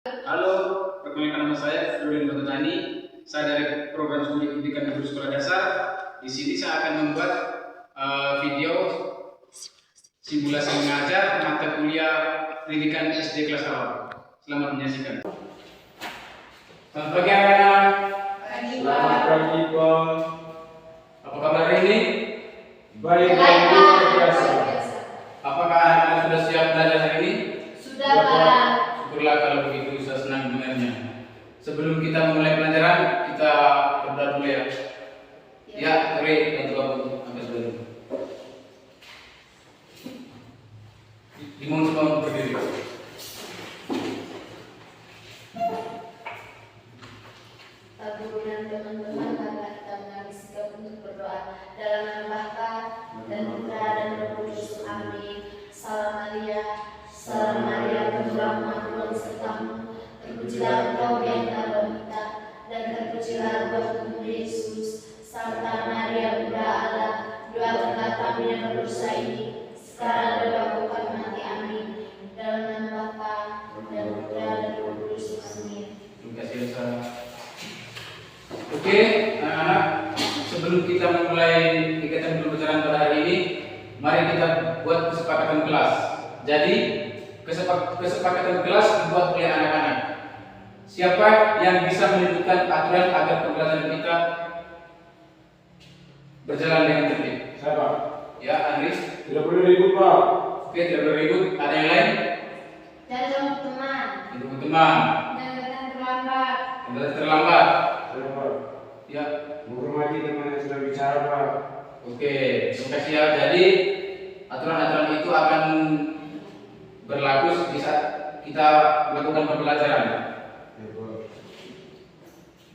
Halo, perkenalkan nama saya Florian Batutani. Saya dari program studi pendidikan guru sekolah dasar. Di sini saya akan membuat video simulasi mengajar mata kuliah pendidikan SD kelas awal. Selamat menyaksikan. Selamat pagi anak-anak. Selamat pagi, Pak. Apa kabar hari ini? Baik, luar biasa. Apakah anak-anak sudah siap belajar hari ini? Sudah, Pak. Syukurlah kalau begitu, saya senang mendengarnya. Sebelum kita mulai pelajaran, kita berdoa dulu ya. Ya, mari bantu aku angkat dulu. Dimohon semua untuk berdiri. Guru dan teman-teman, mari kita mengambil sikap untuk berdoa dalam nama Bapa dan Putra dan Roh Kudus. Amin. Salam Maria, penuh rahmat, Tuhan sertamu. Terpujilah engkau di antara wanita, dan terpujilah buah tubuhmu Yesus. Santa Maria, Bunda Allah, doakanlah kami yang berdosa ini, sekarang dan waktu kami mati. Amin. Dalam nama Bapa dan Putra dan Roh Kudus. Amin. Terima kasih Elsa. Oke, anak-anak, sebelum kita memulai kegiatan pembelajaran pada hari ini, mari kita buat kesepakatan kelas. Jadi, kesepakatan kelas dibuat oleh anak-anak. Siapa yang bisa menyebutkan aturan agar pembelajaran kita berjalan dengan tertib? Saya, Pak. Ya, Andris. Tidak boleh ribut, Pak. Oke, tidak boleh ribut. Ada yang lain? Dan teman. Itu teman. Dan terlambat. Anda terlambat. Saya, Pak. Ya. Menghormati teman yang sedang bicara, Pak. Oke, terima kasih ya. Jadi aturan-aturan itu akan berlaku di saat kita melakukan pembelajaran. Ya, Pak.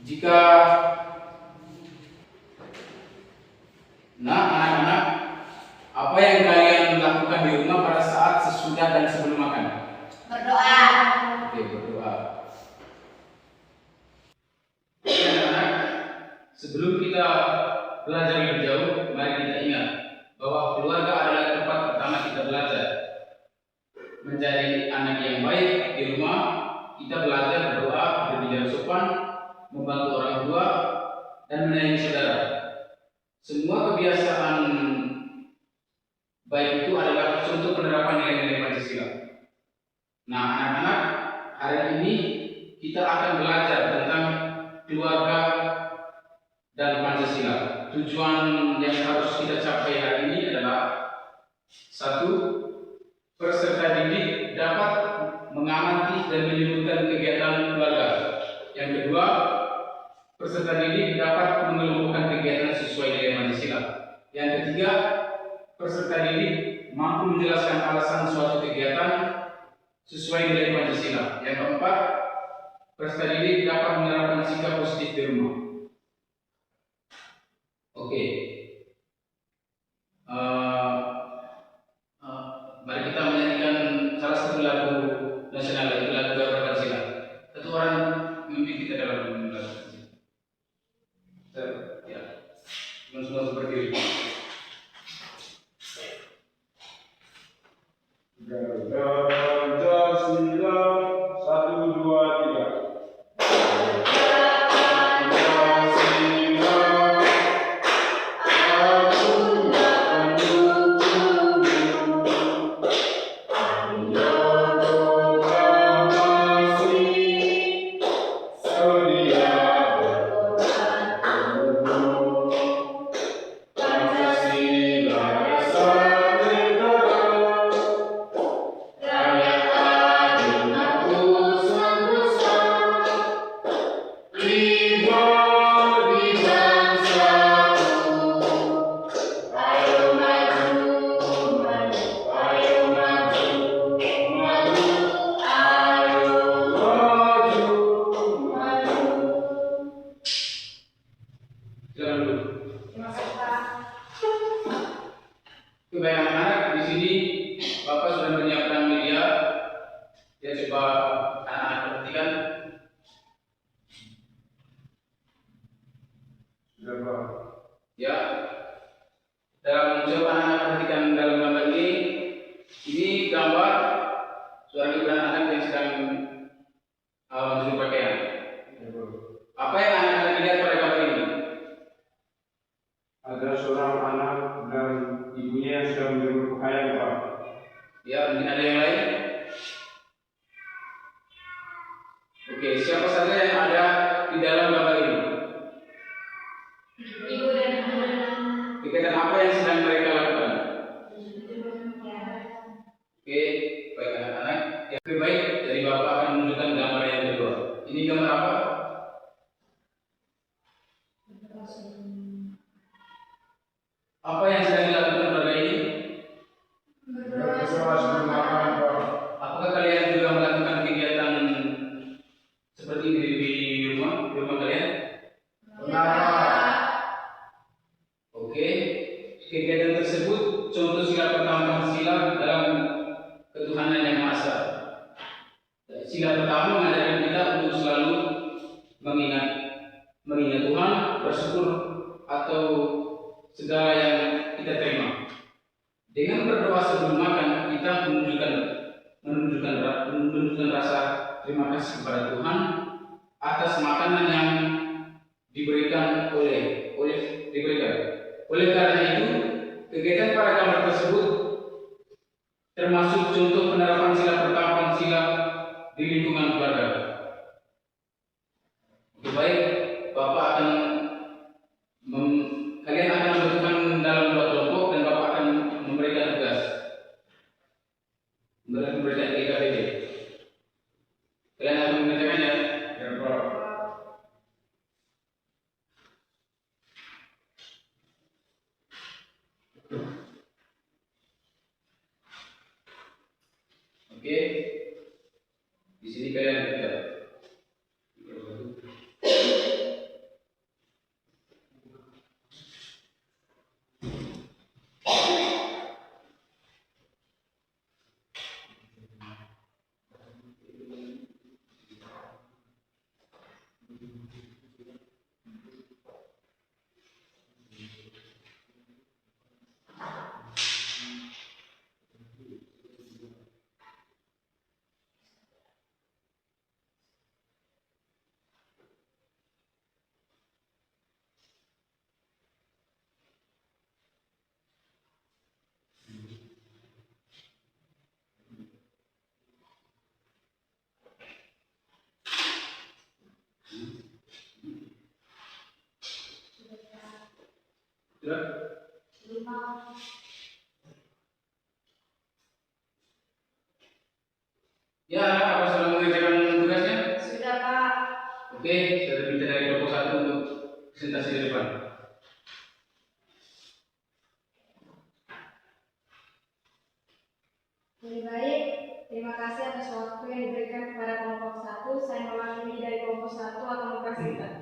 Jika anak-anak, apa yang kalian lakukan di rumah pada saat sesudah dan sebelum makan? Berdoa. Oke, berdoa. Oke, anak-anak, sebelum kita belajar lebih jauh, mari kita ingat bahwa keluarga adalah tempat pertama kita belajar. Menjadi anak yang baik di rumah, kita belajar berdoa, berbicara sopan, membantu orang tua, dan menyayangi saudara. Semua kebiasaan baik itu adalah contoh penerapan nilai-nilai Pancasila. Nah, anak-anak, hari ini kita akan belajar tentang keluarga dan Pancasila. Tujuan yang harus kita capai hari ini adalah: satu, peserta didik dapat mengamati dan menyebutkan kegiatan keluarga. Yang kedua, peserta didik dapat mengelompokkan kegiatan sesuai nilai Pancasila. Yang ketiga, peserta didik mampu menjelaskan alasan suatu kegiatan sesuai nilai Pancasila. Yang keempat, peserta didik dapat menerapkan sikap positif di rumah. Oke. Mari kita menyanyikan salah satu lagu nasional, yaitu lagu Garuda Pancasila. Satu orang memimpin kita dalam lagu Pancasila. Ya, semua berdiri. Garuda Pancasila, 1, 2, 3. Baik anak-anak, di sini Bapak sudah menyiapkan media. Ya, coba anak-anak perhatikan. Sudah, Pak. Ya, dalam coba anak-anak perhatikan dalam gambar ini gambar seorang ibu dan anak yang sedang Oke, siapa saja yang ada di dalam gambar ini? Ibu dan anak. Kegiatan apa yang sedang mereka lakukan? Ya. Oke, baik anak-anak. Yang baik dari Bapak akan menunjukkan gambar yang kedua. Ini gambar apa? Apa yang sedang dilakukan keluarga ini? Berdoa sebelum makan, Pak. Apakah kalian juga melakukan kegiatan seperti ini di rumah kalian? Benar, Pak. Oke, kegiatan tersebut contoh sila pertama sila dalam ketuhanan yang Maha Esa. Sila pertama mengajarkan kita untuk selalu mengingat Tuhan, bersyukur atau segala yang kita terima. Dengan berdoa sebelum makan, kita menunjukkan rasa terima kasih kepada Tuhan atas makanan yang diberikan. Oleh karena itu, kegiatan pada gambar tersebut termasuk contoh penerapan sila pertama Pancasila di lingkungan keluarga. Oke, baik, Bapak akan kalian akan membentukkan dalam dua kelompok dan Bapak akan memberikan tugas. Memberikan IKPD. Kalian akan mengerjakannya. Ya, Pak. Oke. Di sini kalian lihat. Sudah? Ya, apa sudah mengerjakan tugasnya? Sudah, Pak. Oke, saya minta dari kelompok satu untuk presentasi di depan. Lebih baik, terima kasih atas waktu yang diberikan kepada kelompok satu. Saya mewakili dari kelompok satu akan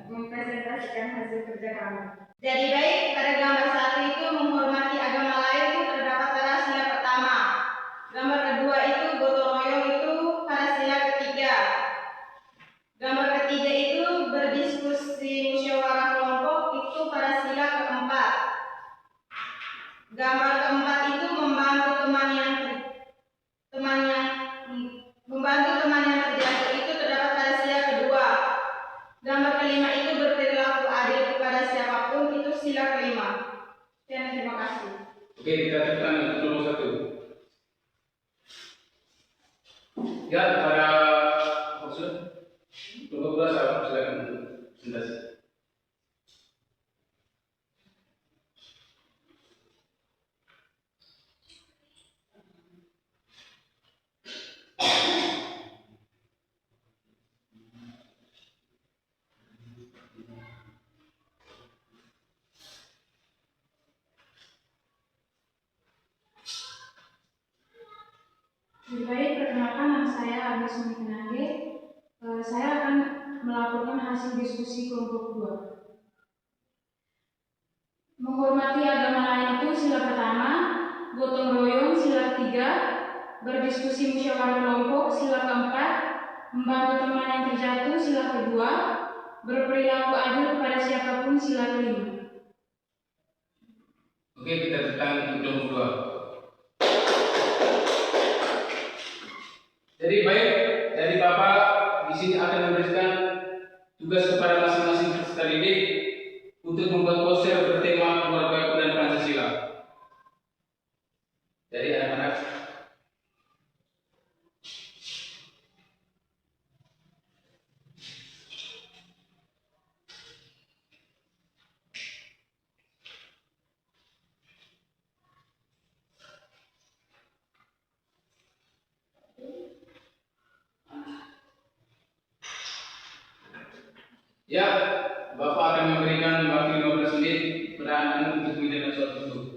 mempresentasikan hasil kerja kami. Jadi baik, pada gambar satu itu menghormati agama lain itu terdapat pada sila pertama. Gambar kedua itu gotong royong itu pada sila ketiga. Gambar ketiga itu berdiskusi musyawarah kelompok itu pada sila keempat. Gambar keempat itu membantu teman yang terjatuh itu terdapat pada sila kedua. Gambar kelima itu berperilaku adil kepada siapapun itu sila kelima. Dan terima kasih. Oke, kita teruskan untuk kelompok satu. Ya, pada maksud kelompok dua saya silakan untuk presentasi. Lebih baik, perkenalkan nama saya Agus Mikenage. Saya akan melaporkan hasil diskusi kelompok 2. Menghormati agama lain itu sila pertama, gotong royong sila ketiga, berdiskusi musyawarah kelompok sila keempat, membantu teman yang terjatuh sila kedua, berperilaku adil kepada siapapun sila kelima. Oke, kita teruskan untuk kelompok dua. Jadi baik, dari Bapak di sini akan memberikan tugas kepada masing-masing peserta didik untuk membuat poster bertema keluarga dan Pancasila. Jadi anak-anak Ya, Bapak akan memberikan waktu 15 menit kepada anak-anak untuk mengerjakan soal tersebut.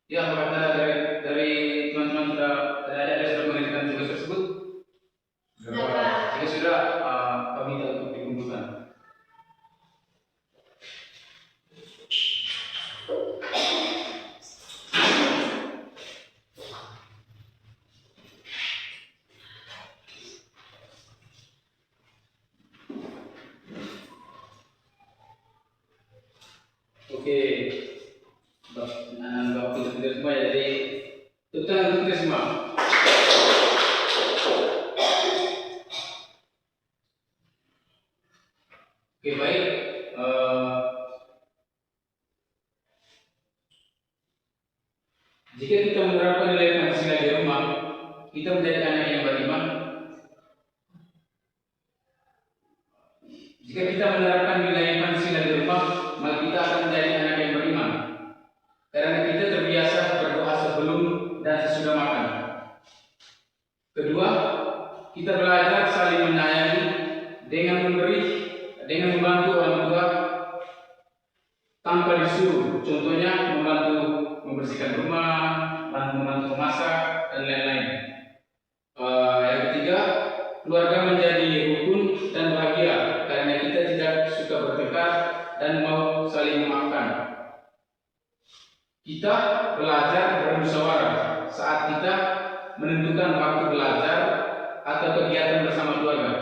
Ya, apakah dari teman-teman sudah mengerjakan tugas tersebut? Sudah, Pak. Jika sudah, kami minta untuk dikumpulkan. Oke, Bapak kita semua ya, jadi tepuk kita semua. Oke, baik. Jika kita menerapkan nilai Pancasila di rumah, kita menjadi anak yang beriman. Jika kita menerapkan nilai Pancasila di rumah, maka kita akan menjadi anak yang beriman. Karena kita terbiasa berdoa sebelum dan sesudah makan. Kedua, kita belajar saling menyayangi dengan memberi, dengan membantu orang tua tanpa disuruh. Contohnya membantu membersihkan rumah, membantu memasak dan lain-lain. Yang ketiga, keluarga menjadi rukun dan bahagia karena kita tidak suka bertengkar dan mau saling memaafkan. Kita belajar bermusyawarah saat kita menentukan waktu belajar atau kegiatan bersama keluarga.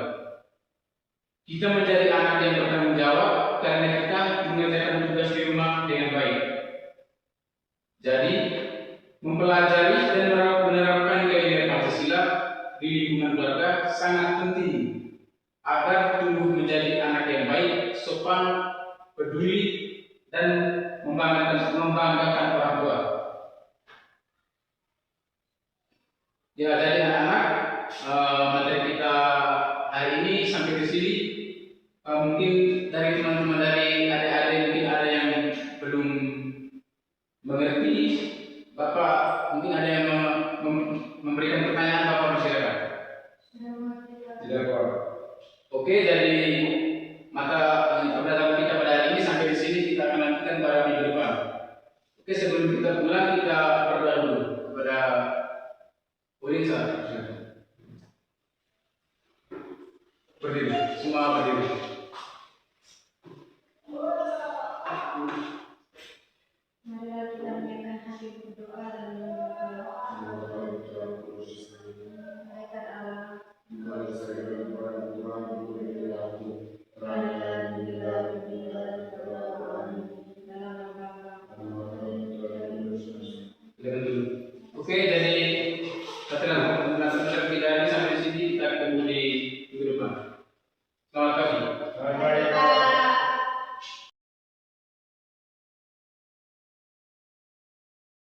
Kita menjadi anak yang bertanggung jawab karena kita mengerjakan tugas di rumah dengan baik. Jadi, mempelajari dan menerapkan nilai-nilai Pancasila di lingkungan keluarga sangat penting agar tumbuh menjadi anak yang baik, sopan, peduli, dan membanggakan orang tua. Ya, jadi anak-anak, materi kita hari ini sampai di sini. Mungkin dari teman-teman dari adik-adik mungkin ada yang belum mengerti. Bapak mungkin ada yang memberikan pertanyaan, Bapak bersilakan. Tidak, Pak. Oke, jadi maka pembelajaran kita pada hari ini sampai di sini, kita akan lanjutkan pada minggu depan. Oke, sebelum kita pulang kita berdoa dulu kepada Ulinsa. Berdiri, semua berdiri. Marilah kita menaikkan hati berdoa dan memohon malaikat Allah Oke, jadi